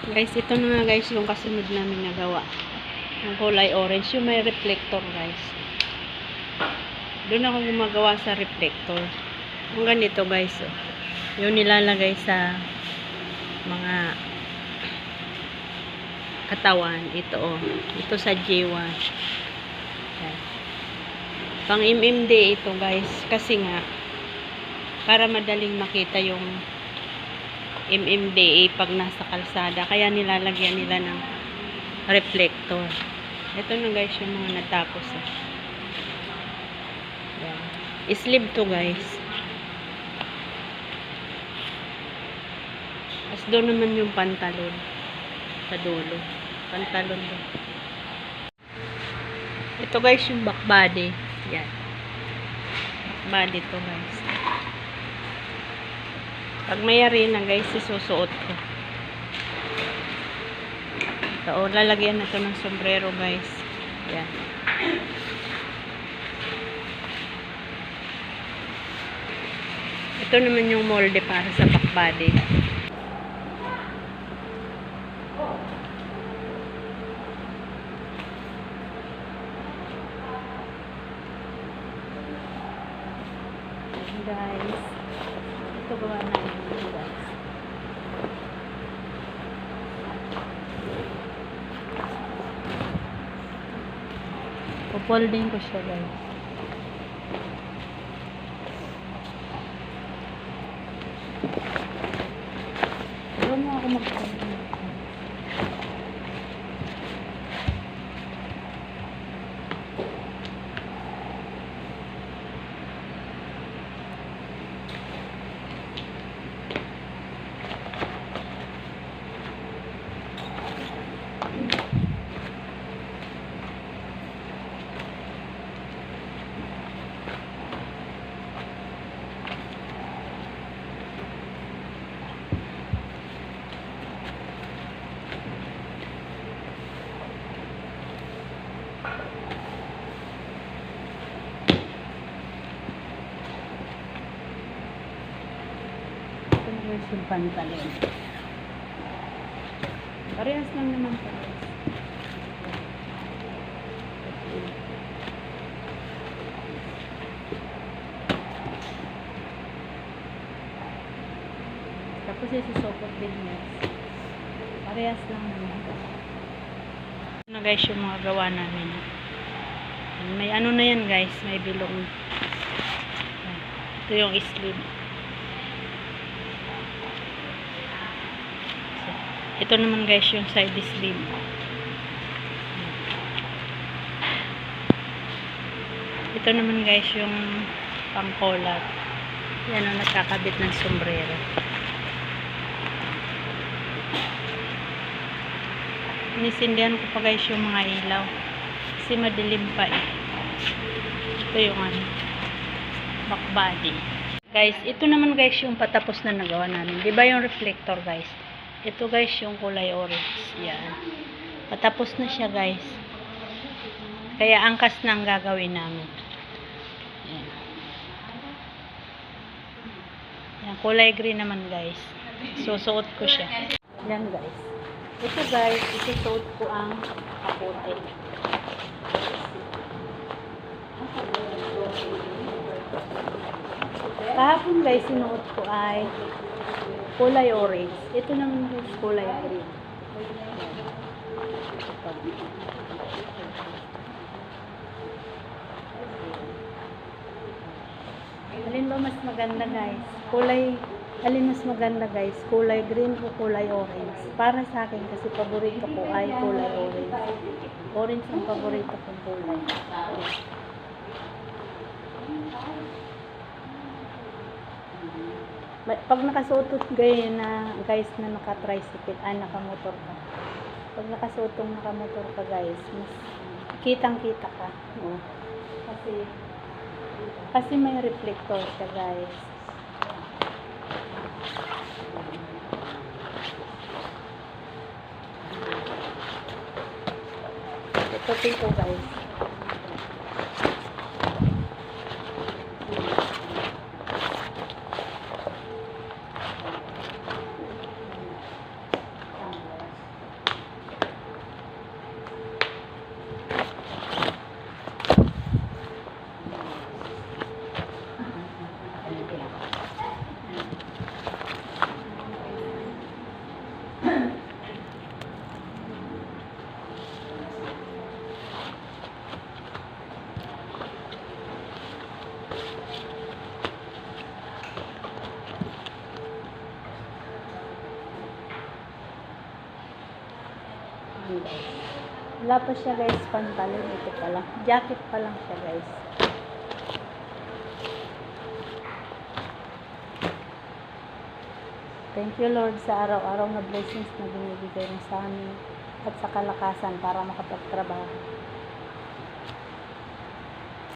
Guys, ito na nga guys yung kasunod namin nagawa. Yung kulay orange, yung may reflector guys. Doon ako gumagawa sa reflector. Yung ganito guys, oh. Yung nilalagay sa mga katawan. Ito oh. Ito sa J1. Yan. Pang MMD ito guys. Kasi nga, para madaling makita yung MMDA pag nasa kalsada. Kaya nilalagyan nila ng reflector. Ito na guys yung mga natapos. Yan. Sleeve to guys. As doon naman yung pantalon. Sa dulo. Pantalon doon. Ito guys yung back body. Yan. Back body to guys. Pag mayari na guys, isusuot ko. So, lalagyan na ito ng sombrero guys. Yan. Ito naman yung molde para sa back body. Guys, ito gawa namin guys. Pupolding ko siya guys. Huwag mo ako mag-folding. Yung pantalon. Parehas lang naman ito. Tapos isusopot din guys. Parehas lang naman. Ito na guys yung mga gawa namin. May ano na yan guys. May bilong. Ito yung sleeve. Ito naman guys yung side sleeve. Ito naman guys yung pangkolat. Yan ang nakakabit ng sombrero. Inisindihan ko pa guys yung mga ilaw. Kasi madilim pa eh. Ito yung ano, back body. Guys, ito naman guys yung patapos na nagawa namin. Diba yung reflector guys? Ito guys yung kulay orange. Yan. Patapos na siya guys. Kaya angkas na ang gagawin namin. Yan. Yan. Kulay green naman guys. Susuot ko siya. Yan guys. Ito guys, isusuot ko ang kapote. Kahapon guys, sinuot ko ay kulay orange. Ito naman guys, kulay green. Alin ba mas maganda guys? Alin mas maganda guys? Kulay green o kulay orange? Para sa akin kasi paborito ko ay kulay orange. Orange ang paborito kong kulay. Pag nakasuot guys na naka-tricycle, naka-motor ka. Pag nakasuotong naka-motor ka guys, mas kitang-kita ka. No? Kasi may reflector siya guys. Ito po guys. Yan, guys. Wala pa siya guys, pantalon. Ito pa lang. Jacket pa lang siya guys. Thank you Lord sa araw-araw na blessings na binibigay mo sa amin at sa kalakasan para makapagtrabaho.